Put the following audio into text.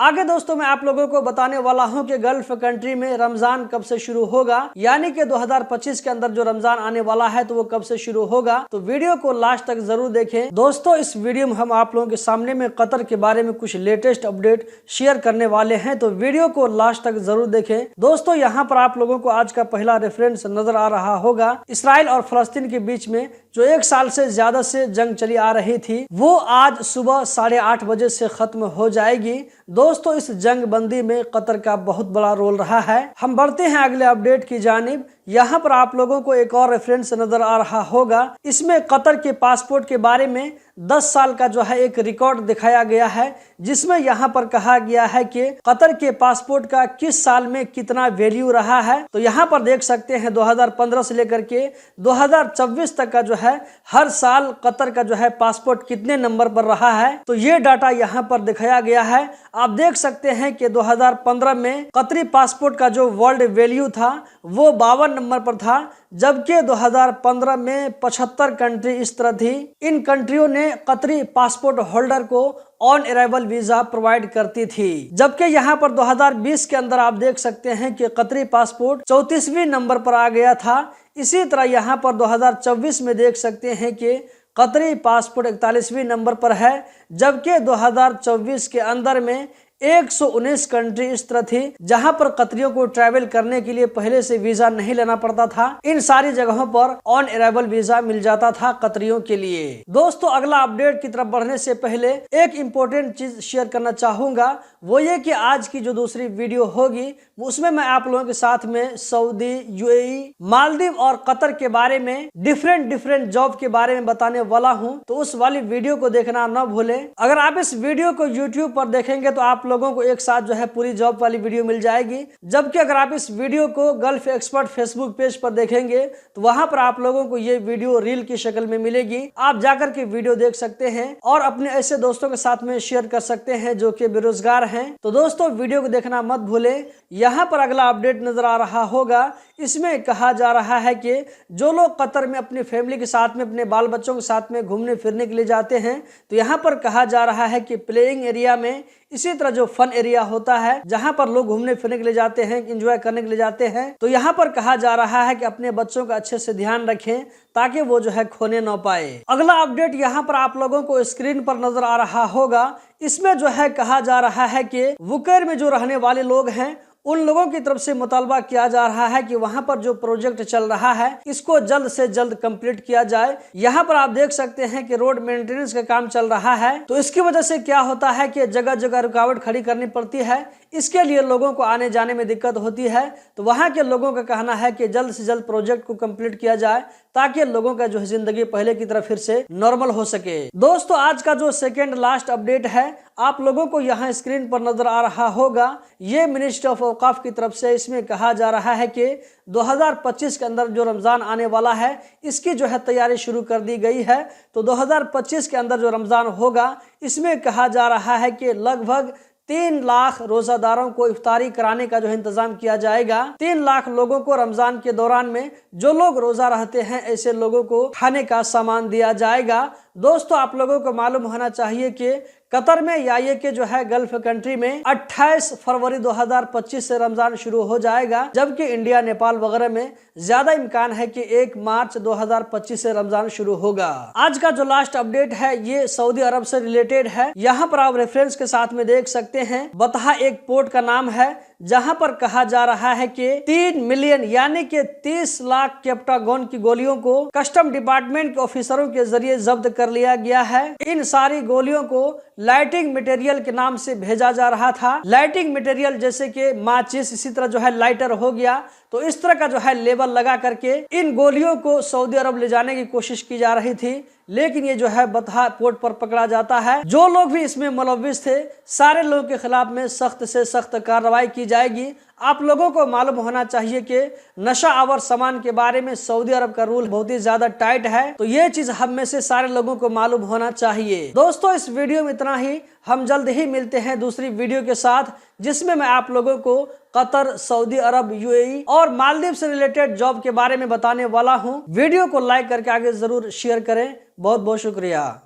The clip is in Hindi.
आगे दोस्तों मैं आप लोगों को बताने वाला हूं कि गल्फ कंट्री में रमजान कब से शुरू होगा, यानी कि 2025 के अंदर जो रमजान आने वाला है तो वो कब से शुरू होगा। तो वीडियो को लास्ट तक जरूर देखें। दोस्तों इस वीडियो में हम आप लोगों के सामने में कतर के बारे में कुछ लेटेस्ट अपडेट शेयर करने वाले हैं, तो वीडियो को लास्ट तक जरूर देखें। दोस्तों यहाँ पर आप लोगों को आज का पहला रेफरेंस नजर आ रहा होगा। इसराइल और फलस्तीन के बीच में जो 1 साल से ज्यादा से जंग चली आ रही थी वो आज सुबह 8:30 बजे से खत्म हो जाएगी। दोस्तों इस जंग बंदी में कतर का बहुत बड़ा रोल रहा है। हम बढ़ते हैं अगले अपडेट की जानिब। यहाँ पर आप लोगों को एक और रेफरेंस नजर आ रहा होगा। इसमें कतर के पासपोर्ट के बारे में 10 साल का जो है एक रिकॉर्ड दिखाया गया है, जिसमें यहाँ पर कहा गया है कि कतर के पासपोर्ट का किस साल में कितना वैल्यू रहा है। तो यहाँ पर देख सकते हैं 2015 से लेकर के 2024 तक का जो है हर साल कतर का जो है पासपोर्ट कितने नंबर पर रहा है, तो ये डाटा यहाँ पर दिखाया गया है। आप देख सकते हैं कि 2015 में कतरी पासपोर्ट का जो वर्ल्ड वैल्यू था वो 52 नंबर पर था, जबकि 2015 में 75 कंट्री इस तरह थी। इन कंट्रियों ने कतरी पासपोर्ट होल्डर को ऑन अराइवल वीजा प्रोवाइड करती थी, जबकि यहाँ पर 2020 के अंदर आप देख सकते हैं कि कतरी पासपोर्ट 34वें नंबर पर आ गया था। इसी तरह यहाँ पर 2024 में देख सकते हैं कि कतरी पासपोर्ट 41वें नंबर पर है, जबकि 2024 के अंदर में 119 कंट्री इस तरह थी जहां पर कतरियों को ट्रैवल करने के लिए पहले से वीजा नहीं लेना पड़ता था। इन सारी जगहों पर ऑन अराइवल वीजा मिल जाता था कतरियों के लिए। दोस्तों अगला अपडेट की तरफ बढ़ने से पहले एक इम्पोर्टेंट चीज शेयर करना चाहूंगा, वो ये कि आज की जो दूसरी वीडियो होगी उसमें मैं आप लोगों के साथ में सऊदी, यूएई, मालदीव और कतर के बारे में डिफरेंट जॉब के बारे में बताने वाला हूं, तो उस वाली वीडियो को देखना न भूलें। अगर आप इस वीडियो को यूट्यूब पर देखेंगे तो आप लोगों को एक साथ जो है पूरी जॉब वाली वीडियो मिल जाएगी, जबकि अगर आप इस वीडियो को गल्फ एक्सपर्ट फेसबुक पेज पर देखेंगे तो वहां पर आप लोगों को ये वीडियो रील की शक्ल में मिलेगी। आप जाकर के वीडियो देख सकते हैं और अपने ऐसे दोस्तों के साथ में शेयर कर सकते हैं जो कि बेरोजगार हैं। तो दोस्तों वीडियो को देखना मत भूलें। यहाँ पर अगला अपडेट नजर आ रहा होगा। इसमें कहा जा रहा है कि जो लोग कतर में अपनी फैमिली के साथ में, अपने बाल बच्चों के साथ में घूमने फिरने के लिए जाते हैं, तो यहाँ पर कहा जा रहा है कि प्लेइंग एरिया में, इसी तरह जो फन एरिया होता है जहां पर लोग घूमने फिरने के लिए जाते हैं, एंजॉय करने के लिए जाते हैं, तो यहाँ पर कहा जा रहा है कि अपने बच्चों का अच्छे से ध्यान रखें ताकि वो जो है खोने न पाए। अगला अपडेट यहाँ पर आप लोगों को स्क्रीन पर नजर आ रहा होगा। इसमें जो है कहा जा रहा है कि वुकेर में जो रहने वाले लोग हैं उन लोगों की तरफ से मुतालबा किया जा रहा है कि वहां पर जो प्रोजेक्ट चल रहा है इसको जल्द से जल्द कंप्लीट किया जाए। यहाँ पर आप देख सकते हैं कि रोड मेंटेनेंस का काम चल रहा है, तो इसकी वजह से क्या होता है कि जगह जगह रुकावट खड़ी करनी पड़ती है। इसके लिए लोगों को आने जाने में दिक्कत होती है। तो वहाँ के लोगों का कहना है कि जल्द से जल्द प्रोजेक्ट को कंप्लीट किया जाए ताकि लोगों का जो है जिंदगी पहले की तरह फिर से नॉर्मल हो सके। दोस्तों आज का जो सेकेंड लास्ट अपडेट है आप लोगों को यहाँ स्क्रीन पर नजर आ रहा होगा। ये मिनिस्ट्री ऑफ औकाफ की तरफ से इसमें कहा जा रहा है कि 2025 के अंदर जो रमजान आने वाला है इसकी जो है तैयारी शुरू कर दी गई है। तो 2025 के अंदर जो रमजान होगा इसमें कहा जा रहा है कि लगभग 3 लाख रोजादारों को इफ्तारी कराने का जो है इंतजाम किया जाएगा। 3 लाख लोगों को रमजान के दौरान में जो लोग रोजा रहते हैं ऐसे लोगों को खाने का सामान दिया जाएगा। दोस्तों आप लोगों को मालूम होना चाहिए कि कतर में या ये के जो है गल्फ कंट्री में 28 फरवरी 2025 से रमजान शुरू हो जाएगा, जबकि इंडिया, नेपाल वगैरह में ज्यादा इम्कान है कि 1 मार्च 2025 से रमजान शुरू होगा। आज का जो लास्ट अपडेट है ये सऊदी अरब से रिलेटेड है। यहाँ पर आप रेफरेंस के साथ में देख सकते हैं। बतहा एक पोर्ट का नाम है जहां पर कहा जा रहा है कि 3 मिलियन यानी कि 30 लाख केप्टागोन की गोलियों को कस्टम डिपार्टमेंट के ऑफिसरों के जरिए जब्त कर लिया गया है। इन सारी गोलियों को लाइटिंग मटेरियल के नाम से भेजा जा रहा था। लाइटिंग मटेरियल जैसे कि माचिस, इसी तरह जो है लाइटर हो गया, तो इस तरह का जो है लेबल लगा करके इन गोलियों को सऊदी अरब ले जाने की कोशिश की जा रही थी, लेकिन ये जो है बतहा पोर्ट पर पकड़ा जाता है। जो लोग भी इसमें मुलव्विस थे सारे लोगों के खिलाफ में सख्त से सख्त कार्रवाई की जाएगी। आप लोगों को मालूम होना चाहिए कि नशा आवर सामान के बारे में सऊदी अरब का रूल बहुत ही ज्यादा टाइट है, तो ये चीज हम में से सारे लोगों को मालूम होना चाहिए। दोस्तों इस वीडियो में इतना ही। हम जल्द ही मिलते हैं दूसरी वीडियो के साथ जिसमें मैं आप लोगों को कतर, सऊदी अरब, यूएई और मालदीव से रिलेटेड जॉब के बारे में बताने वाला हूं। वीडियो को लाइक करके आगे जरूर शेयर करें। बहुत बहुत शुक्रिया।